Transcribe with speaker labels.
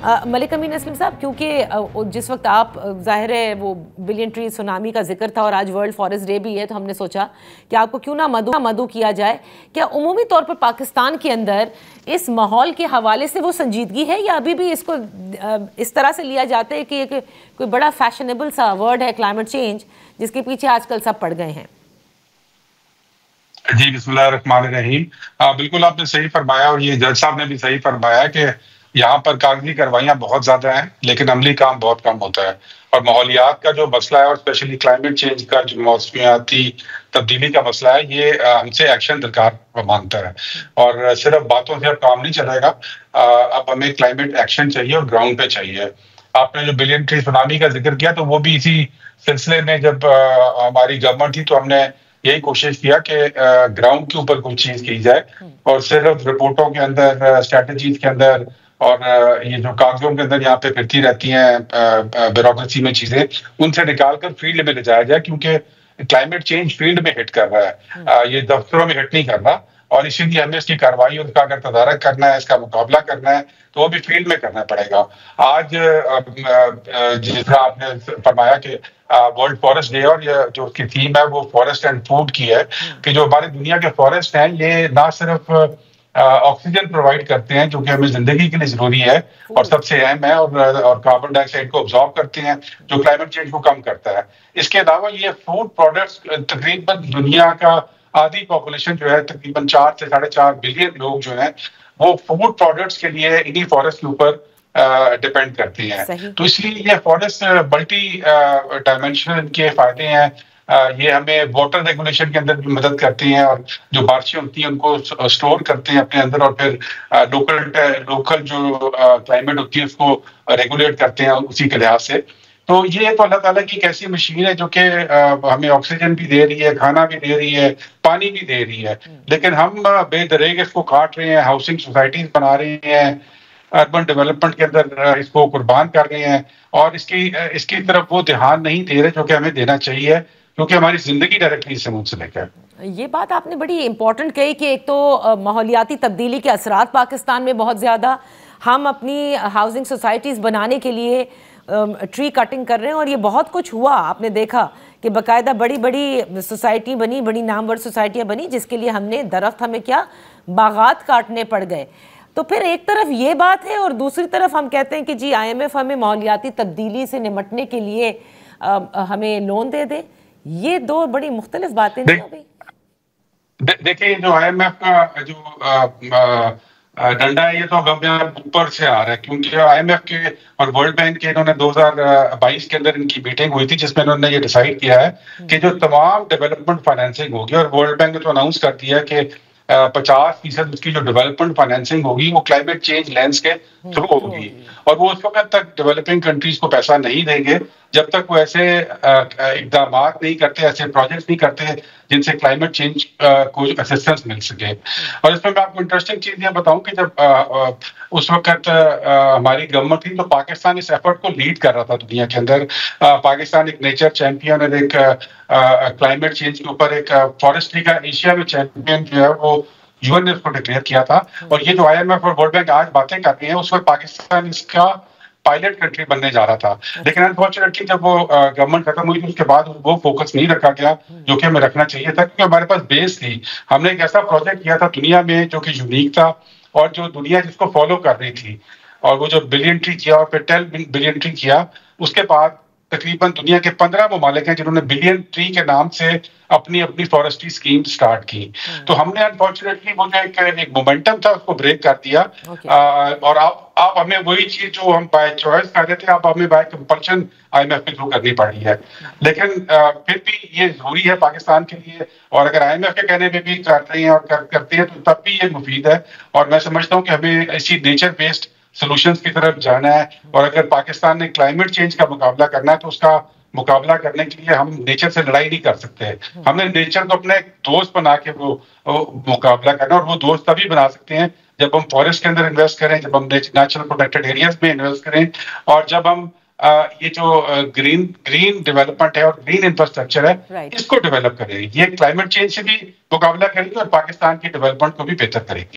Speaker 1: मलिक अमीन असलम साहब, क्योंकि जिस वक्त आप ज़ाहिर है वो बिलियन ट्री सुनामी का जिक्र था और आज वर्ल्ड फॉरेस्ट डे भी है, तो हमने सोचा कि आपको क्यों ना मदू किया जाए। क्या उमूमी तौर पर पाकिस्तान के अंदर इस माहौल के हवाले से वो संजीदगी है या अभी भी इसको इस तरह से लिया जाता है कि एक कोई बड़ा फैशनेबल सा वर्ड है क्लाइमेट चेंज, जिसके पीछे आजकल सब पड़ गए हैं?
Speaker 2: जी, बिस्मिल्लाहिर्रहमानिर्रहीम। बिल्कुल आपने सही फरमाया और ये जज साहब ने भी सही फरमाया कि यहाँ पर कागजी कार्रवाइयाँ बहुत ज़्यादा हैं, लेकिन अमली काम बहुत कम होता है। और माहौलियात का जो मसला है और स्पेशली क्लाइमेट चेंज का जो मौसमियाती तब्दीली का मसला है, ये हमसे एक्शन दरकार मांगता है और सिर्फ बातों से अब काम नहीं चलेगा। अब हमें क्लाइमेट एक्शन चाहिए और ग्राउंड पे चाहिए। आपने जो बिलियन ट्री सुनामी का जिक्र किया, तो वो भी इसी सिलसिले में जब हमारी गवर्नमेंट थी तो हमने यही कोशिश किया कि ग्राउंड के ऊपर कोई चीज की जाए और सिर्फ रिपोर्टों के अंदर, स्ट्रेटजीज के अंदर और ये जो कागजों के अंदर यहाँ पे फिरती रहती हैं ब्यूरोक्रेसी में चीजें, उनसे निकालकर फील्ड में ले जाया जाए, क्योंकि क्लाइमेट चेंज फील्ड में हिट कर रहा है, ये दफ्तरों में हिट नहीं कर रहा। और इसीलिए हमें इसकी कार्रवाई और उसका अगर तदारक करना है, इसका मुकाबला करना है, तो वो भी फील्ड में करना पड़ेगा। आज जिस तरह आपने फरमाया कि वर्ल्ड फॉरेस्ट डे और ये जो उसकी थीम है वो फॉरेस्ट एंड फूड की है, कि जो हमारी दुनिया के फॉरेस्ट हैं ये ना सिर्फ ऑक्सीजन प्रोवाइड करते हैं जो कि हमें जिंदगी के लिए जरूरी है और सबसे अहम है, और कार्बन डाइऑक्साइड को ऑब्जॉर्व करते हैं जो क्लाइमेट चेंज को कम करता है। इसके अलावा ये फूड प्रोडक्ट्स, तकरीबन दुनिया का आधी पॉपुलेशन जो है, तकरीबन 4 से 4.5 बिलियन लोग जो हैं वो फूड प्रोडक्ट्स के लिए इन्हीं फॉरेस्ट के ऊपर डिपेंड करते हैं। तो इसलिए ये फॉरेस्ट मल्टी डायमेंशनल के फायदे हैं। ये हमें वाटर रेगुलेशन के अंदर भी मदद करते हैं और जो बारिशें होती हैं उनको स्टोर करते हैं अपने अंदर और फिर लोकल जो क्लाइमेट होती है उसको रेगुलेट करते हैं उसी के लिहाज से। तो ये तो अल्लाह ताला की एक ऐसी मशीन है जो कि हमें ऑक्सीजन भी दे रही है, खाना भी दे रही है, पानी भी दे रही है, लेकिन हम बेदरेग इसको काट रहे हैं, हाउसिंग सोसाइटीज बना रहे हैं, अर्बन डेवलपमेंट के अंदर इसको कुर्बान कर रहे हैं और इसकी तरफ वो ध्यान नहीं दे रहे जो कि हमें देना चाहिए, क्योंकि हमारी जिंदगी डायरेक्टली इससे मुंसलिक है।
Speaker 1: ये बात आपने बड़ी इंपॉर्टेंट कही कि एक तो माहौलियाती तब्दीली के असरात पाकिस्तान में बहुत ज़्यादा, हम अपनी हाउसिंग सोसाइटीज़ बनाने के लिए ट्री कटिंग कर रहे हैं और ये बहुत कुछ हुआ। आपने देखा कि बाकायदा बड़ी बड़ी सोसाइटी बनी, बड़ी नामवर सोसाइटियाँ बनी, जिसके लिए हमने हमें क्या बागात काटने पड़ गए। तो फिर एक तरफ ये बात है और दूसरी तरफ हम कहते हैं कि जी IMF हमें माहौलियाती तब्दीली से निमटने के लिए हमें लोन दे दे। ये दो बड़ी मुख्तलिफ बातें नहीं हो गई।
Speaker 2: देखिए, जो IMF का जो डंडा है ये तो गवर्नमेंट ऊपर से आ रहा है, क्योंकि IMF के और वर्ल्ड बैंक के इन्होंने 2022 के अंदर इनकी मीटिंग हुई थी जिसमें इन्होंने ये डिसाइड किया है कि जो तमाम डेवलपमेंट फाइनेंसिंग होगी, और वर्ल्ड बैंक ने तो अनाउंस कर दिया है कि 50% उसकी जो डेवलपमेंट फाइनेंसिंग होगी वो क्लाइमेट चेंज लेंस के थ्रू होगी, और वो उस वक्त तक डेवलपिंग कंट्रीज को पैसा नहीं देंगे जब तक वो ऐसे इकदाम नहीं करते, ऐसे प्रोजेक्ट्स नहीं करते जिनसे क्लाइमेट चेंज को असिस्टेंस मिल सके। और इसमें मैं आपको इंटरेस्टिंग चीज ये बताऊं कि जब उस वक्त हमारी गवर्नमेंट थी तो पाकिस्तान इस एफर्ट को लीड कर रहा था दुनिया के अंदर। पाकिस्तान एक नेचर चैंपियन और एक क्लाइमेट चेंज के ऊपर एक फॉरेस्ट्री का एशिया में चैंपियन जो है वो UN ने उसको डिक्लेयर किया था। और ये जो IMF और वर्ल्ड बैंक आज बातें कर रही हैं, उस वक्त पाकिस्तान इसका पायलट कंट्री बनने जा रहा था, लेकिन अनफॉर्चुनेटली जब वो गवर्नमेंट खत्म हुई तो उसके बाद वो फोकस नहीं रखा गया जो कि हमें रखना चाहिए था, क्योंकि हमारे पास बेस थी। हमने एक ऐसा प्रोजेक्ट किया था दुनिया में जो कि यूनिक था और जो दुनिया जिसको फॉलो कर रही थी, और वो जो बिलियन ट्री किया और फिर 10 बिलियन ट्री किया, उसके बाद तकरीबन दुनिया के 15 ममालिक हैं जिन्होंने बिलियन ट्री के नाम से अपनी अपनी फॉरेस्ट्री स्कीम स्टार्ट की। तो हमने अनफॉर्चुनेटली वो जो एक मोमेंटम था उसको ब्रेक कर दिया। और आप हमें वही चीज जो हम बाय चॉइस कर रहे थे, आप हमें बाय कंपल्शन IMF के थ्रू करनी पड़ी है। लेकिन फिर भी ये जरूरी है पाकिस्तान के लिए, और अगर IMF के कहने पे भी कर रहे हैं और करते हैं तो तब भी ये मुफीद है। और मैं समझता हूँ कि हमें इसी नेचर बेस्ड सॉल्यूशंस की तरफ जाना है, और अगर पाकिस्तान ने क्लाइमेट चेंज का मुकाबला करना है तो उसका मुकाबला करने के लिए हम नेचर से लड़ाई नहीं कर सकते। हमने नेचर को अपने दोस्त बना के वो मुकाबला करना, और वो दोस्त तभी बना सकते हैं जब हम फॉरेस्ट के अंदर इन्वेस्ट करें, जब हम नेचुरल प्रोटेक्टेड एरियाज में इन्वेस्ट करें, और जब हम ये जो ग्रीन डेवलपमेंट है और ग्रीन इंफ्रास्ट्रक्चर है इसको डेवलप करें। ये क्लाइमेट चेंज से भी मुकाबला करेंगे और पाकिस्तान की डेवलपमेंट को भी बेहतर करेंगे।